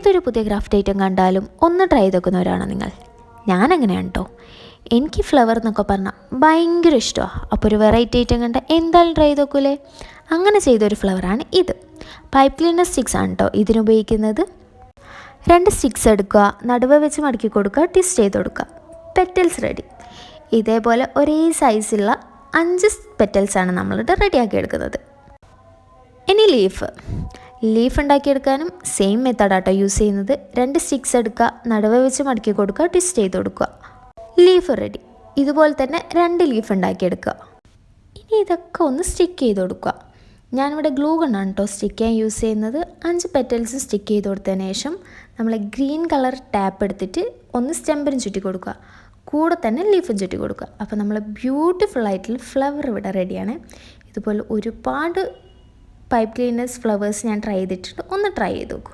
ഏതൊരു പുതിയ craft item കണ്ടാലും ഒന്ന് ട്രൈ ചെയ്ത് നോക്കുന്നവരാണോ നിങ്ങൾ? ഞാനങ്ങനെയാണ് കേട്ടോ. എനിക്ക് ഫ്ലവർ എന്നൊക്കെ പറഞ്ഞാൽ ഭയങ്കര ഇഷ്ടമാണ്. അപ്പോൾ ഒരു വെറൈറ്റി ഐറ്റം കണ്ടാൽ എന്തായാലും ട്രൈ ചെയ്ത് നോക്കൂലേ? അങ്ങനെ ചെയ്തൊരു ഫ്ലവറാണ് ഇത്. പൈപ്പ് ക്ലീനർ സ്റ്റിക്സ് ആണ് കേട്ടോ ഇതിനുപയോഗിക്കുന്നത്. 2 സ്റ്റിക്സ് എടുക്കുക, നടുവ് വെച്ച് മടക്കി കൊടുക്കുക, ട്വിസ്റ്റ് ചെയ്ത് കൊടുക്കുക. Petals ready. ഇതേപോലെ ഒരേ സൈസുള്ള 5 പെറ്റൽസാണ് നമ്മളിത് റെഡിയാക്കി എടുക്കുന്നത്. ഇനി ലീഫ് ഉണ്ടാക്കിയെടുക്കാനും സെയിം മെത്തേഡാട്ടോ യൂസ് ചെയ്യുന്നത്. 2 സ്റ്റിക്സ് എടുക്കുക, നടുവ് വെച്ച് മടക്കി കൊടുക്കുക, ട്വിസ്റ്റ് ചെയ്ത് കൊടുക്കുക. Leaf ready. ഇതുപോലെ തന്നെ 2 ലീഫ് ഉണ്ടാക്കിയെടുക്കുക. ഇനി ഇതൊക്കെ ഒന്ന് സ്റ്റിക്ക് ചെയ്ത് കൊടുക്കുക. ഞാനിവിടെ ഗ്ലൂ ഗണ്ണാണ് കേട്ടോ സ്റ്റിക്ക് ചെയ്യാൻ യൂസ് ചെയ്യുന്നത്. 5 പെറ്റൽസ് സ്റ്റിക്ക് ചെയ്ത് കൊടുത്തതിന് ശേഷം നമ്മൾ ഗ്രീൻ കളർ ടാപ്പ് എടുത്തിട്ട് ഒന്ന് സ്റ്റെമ്പിനും ചുറ്റി കൊടുക്കുക, കൂടെ തന്നെ ലീഫും ചുറ്റി കൊടുക്കുക. അപ്പോൾ നമ്മൾ ബ്യൂട്ടിഫുൾ ആയിട്ടുള്ള ഫ്ലവർ ഇവിടെ റെഡിയാണ്. ഇതുപോലെ ഒരുപാട് പൈപ്പ് ക്ലീനേഴ്സ് ഫ്ലവേഴ്സ് ഞാൻ ട്രൈ ചെയ്തിട്ടുണ്ട്. ഒന്ന് ട്രൈ ചെയ്ത് നോക്കൂ.